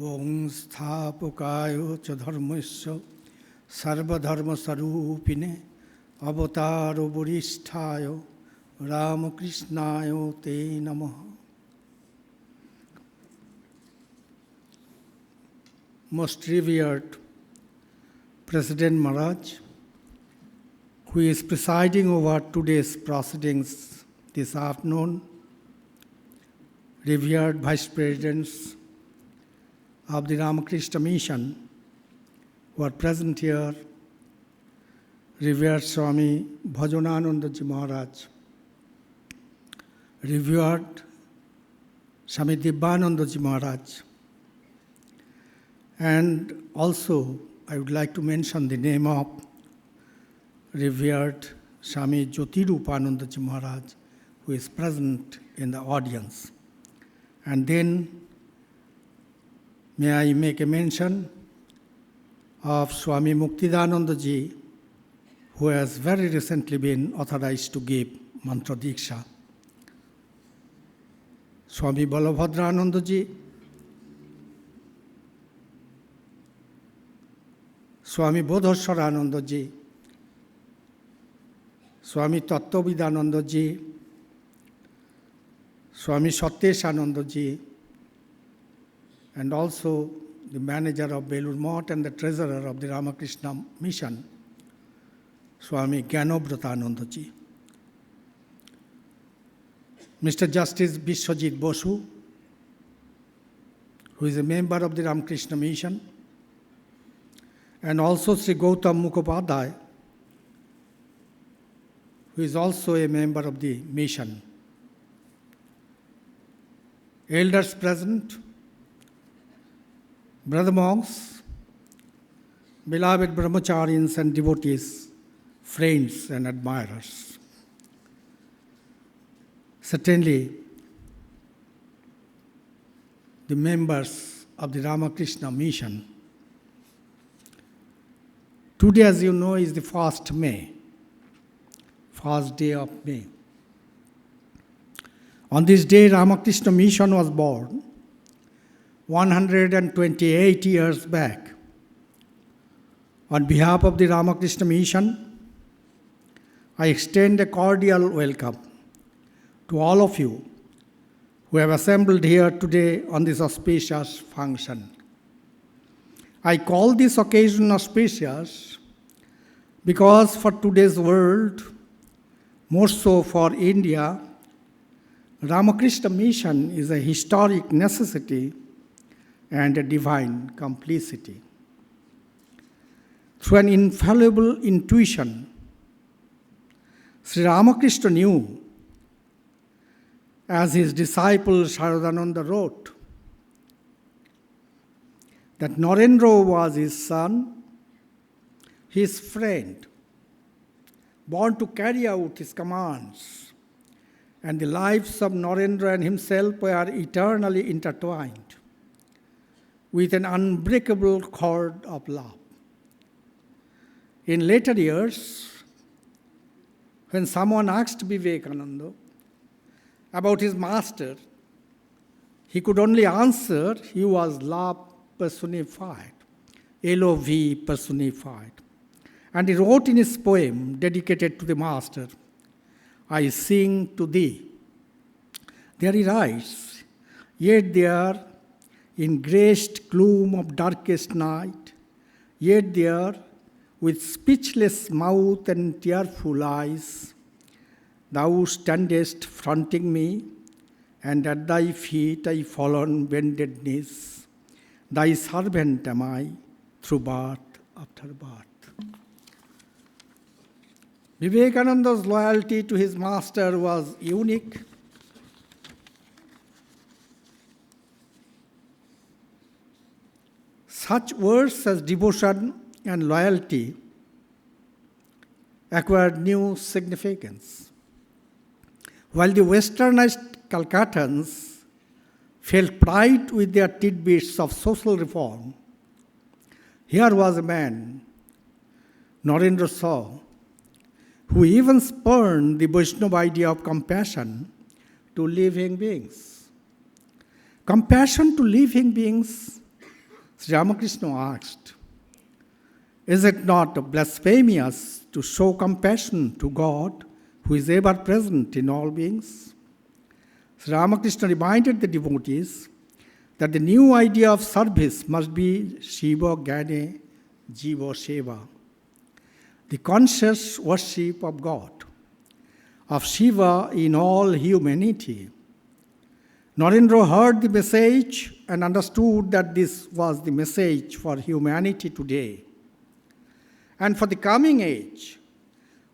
Om Sthapakayo cha dharmasya sarvadharma sarupine avataro varishthaya Ramakrishnayo te namaha. Most revered President Maharaj, who is presiding over today's proceedings this afternoon, revered Vice Presidents of the Ramakrishna Mission who are present here, revered Swami Bhajanananda Ji Maharaj, revered Swami Dibbananda Ji Maharaj, and also I would like to mention the name of revered Swami Jyotirupananda Ji Maharaj, who is present in the audience. And then may I make a mention of Swami Muktidananda Ji, who has very recently been authorized to give mantra diksha. Swami Balabhadrananda Ji, Swami Bodhaswarananda Ji, Swami Tattvavidananda Ji, Swami Satyeshananda Ji, and also the manager of Belur Mott and the treasurer of the Ramakrishna Mission, Swami Gyanobratananda Ji. Mr. Justice Biswajit Bosu, who is a member of the Ramakrishna Mission, and also Sri Gautam Mukhopadhyay, who is also a member of the mission. Elders present, brother monks, beloved brahmacharis and devotees, friends and admirers. Certainly, the members of the Ramakrishna Mission. Today, as you know, is the 1st May, first day of May. On this day, Ramakrishna Mission was born 128 years back. On behalf of the Ramakrishna Mission, I extend a cordial welcome to all of you who have assembled here today on this auspicious function. I call this occasion auspicious because for today's world, more so for India, Ramakrishna Mission is a historic necessity and a divine complicity. Through an infallible intuition, Sri Ramakrishna knew, as his disciple Sharadananda wrote, that Narendra was his son, his friend, born to carry out his commands, and the lives of Narendra and himself were eternally intertwined with an unbreakable cord of love. In later years, when someone asked Vivekananda about his master, he could only answer he was love personified, L-O-V personified. And he wrote in his poem dedicated to the master, I sing to thee. There he writes, yet there, in graced gloom of darkest night, yet there, with speechless mouth and tearful eyes, thou standest fronting me, and at thy feet I fall on bended knees. Thy servant am I, through birth after birth. Vivekananda's loyalty to his master was unique. Such words as devotion and loyalty acquired new significance. While the westernized Calcuttans felt pride with their tidbits of social reform, here was a man, Narendra saw, who even spurned the Vaishnava idea of compassion to living beings. Compassion to living beings Sri Ramakrishna asked, "Is it not blasphemous to show compassion to God who is ever present in all beings?" Sri Ramakrishna reminded the devotees that the new idea of service must be Shiva Gyane Jiva Seva, the conscious worship of God, of Shiva in all humanity. Narendra heard the message and understood that this was the message for humanity today and for the coming age,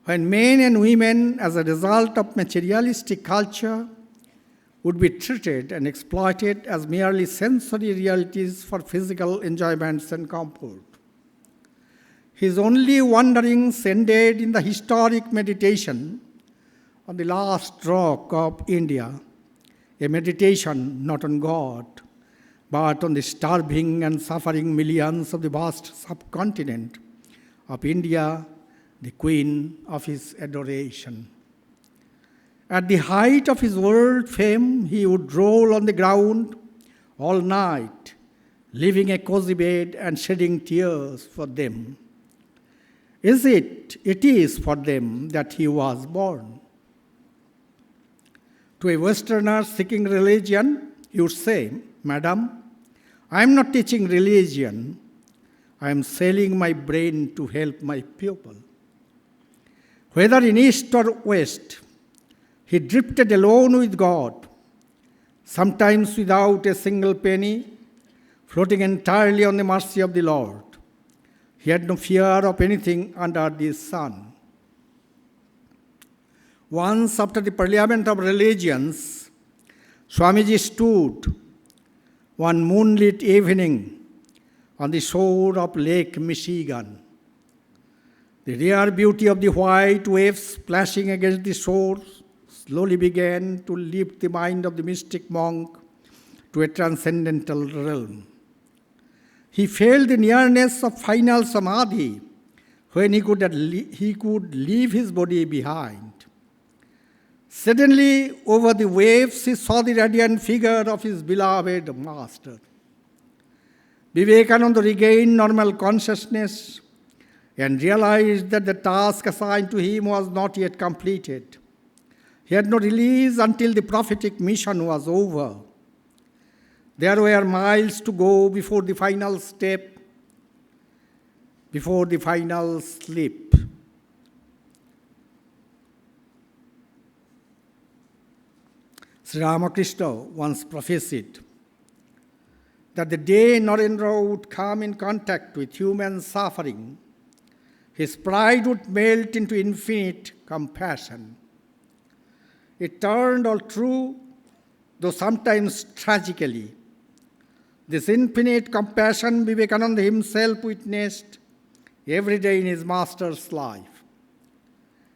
when men and women, as a result of materialistic culture, would be treated and exploited as merely sensory realities for physical enjoyments and comfort. His only wanderings ended in the historic meditation on the last rock of India, a meditation not on God, but on the starving and suffering millions of the vast subcontinent of India, the queen of his adoration. At the height of his world fame, he would roll on the ground all night, leaving a cozy bed and shedding tears for them. It is for them that he was born. To a Westerner seeking religion, he would say, "Madam, I am not teaching religion. I am selling my brain to help my people." Whether in East or West, he drifted alone with God, sometimes without a single penny, floating entirely on the mercy of the Lord. He had no fear of anything under the sun. Once, after the Parliament of Religions, Swamiji stood one moonlit evening on the shore of Lake Michigan. The rare beauty of the white waves splashing against the shore slowly began to lift the mind of the mystic monk to a transcendental realm. He felt the nearness of final samadhi when he could leave his body behind. Suddenly, over the waves, he saw the radiant figure of his beloved master. Vivekananda regained normal consciousness and realized that the task assigned to him was not yet completed. He had no release until the prophetic mission was over. There were miles to go before the final step, before the final sleep. Sri Ramakrishna once prophesied that the day Narendra would come in contact with human suffering, his pride would melt into infinite compassion. It turned out true, though sometimes tragically. This infinite compassion Vivekananda himself witnessed every day in his master's life.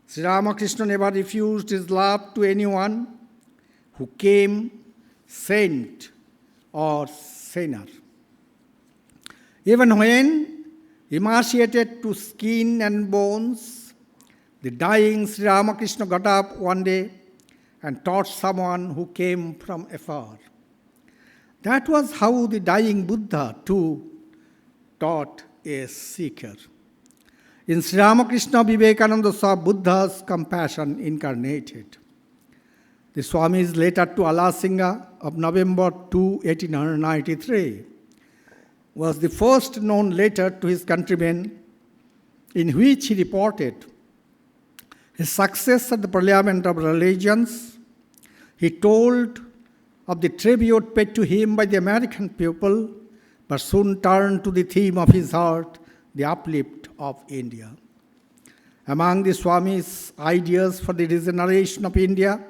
Sri Ramakrishna never refused his love to anyone who came, saint or sinner. Even when emaciated to skin and bones, the dying Sri Ramakrishna got up one day and taught someone who came from afar. That was how the dying Buddha too taught a seeker. In Sri Ramakrishna, Vivekananda saw Buddha's compassion incarnated. The Swami's letter to Alasinga of November 2, 1893 was the first known letter to his countrymen in which he reported his success at the Parliament of Religions. He told of the tribute paid to him by the American people, but soon turned to the theme of his heart, the uplift of India. Among the Swami's ideas for the regeneration of India,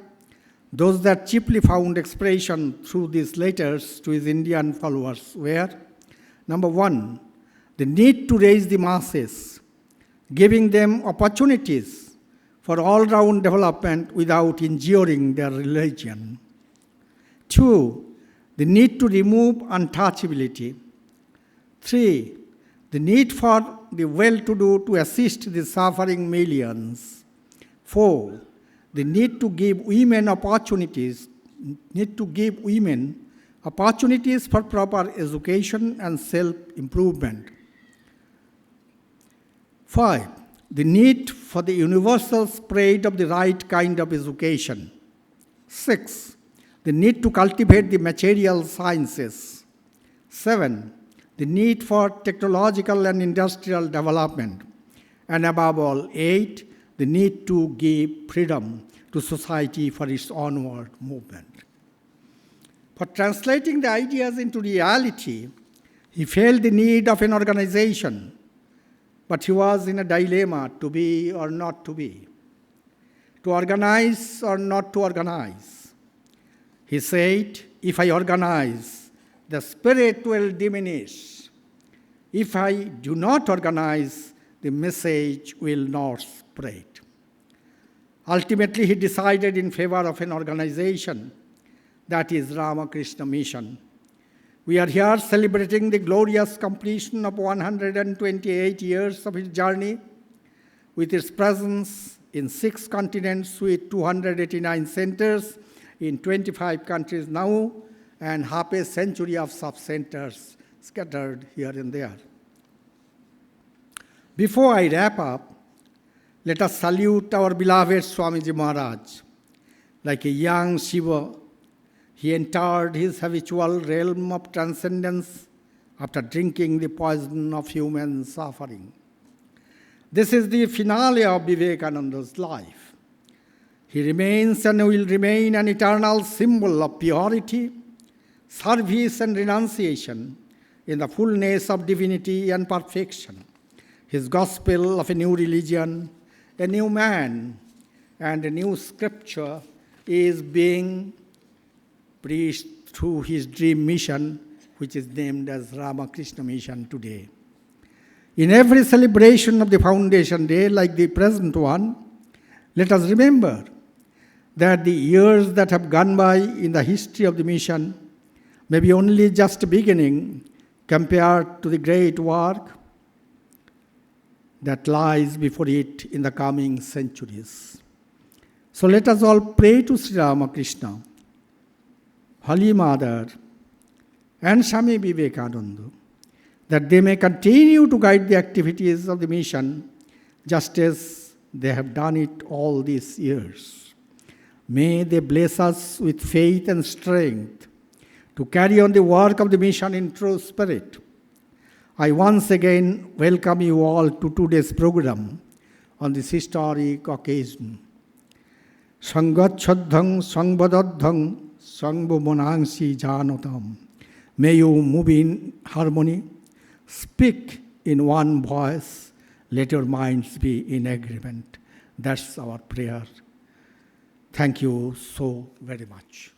those that chiefly found expression through these letters to his Indian followers were, number one, the need to raise the masses, giving them opportunities for all-round development without injuring their religion. Two, the need to remove untouchability. Three, the need for the well-to-do to assist the suffering millions. Four, the need to give women opportunities, need to give women opportunities for proper education and self-improvement. 5. The need for the universal spread of the right kind of education. 6. The need to cultivate the material sciences. 7. The need for technological and industrial development. And above all, 8. The need to give freedom to society for its onward movement. For translating the ideas into reality, he felt the need of an organization, but he was in a dilemma to be or not to be, to organize or not to organize. He said, if I organize, the spirit will diminish. If I do not organize, the message will not spread. Ultimately, he decided in favor of an organization, that is Ramakrishna Mission. We are here celebrating the glorious completion of 128 years of his journey, with its presence in 6 continents with 289 centers in 25 countries now, and half a century of sub-centers scattered here and there. Before I wrap up, let us salute our beloved Swamiji Maharaj. Like a young Shiva, he entered his habitual realm of transcendence after drinking the poison of human suffering. This is the finale of Vivekananda's life. He remains and will remain an eternal symbol of purity, service and renunciation in the fullness of divinity and perfection. His gospel of a new religion, a new man, and a new scripture is being preached through his dream mission, which is named as Ramakrishna Mission today. In every celebration of the Foundation Day, like the present one, let us remember that the years that have gone by in the history of the mission may be only just beginning compared to the great work that lies before it in the coming centuries. So let us all pray to Sri Ramakrishna, Holy Mother, and Swami Vivekananda, that they may continue to guide the activities of the mission just as they have done it all these years. May they bless us with faith and strength to carry on the work of the mission in true spirit. I once again welcome you all to today's program on this historic occasion. Sangachadhang Sangvadadhang Sangbumonangsi Janotam. May you move in harmony, speak in one voice, let your minds be in agreement. That's our prayer. Thank you so very much.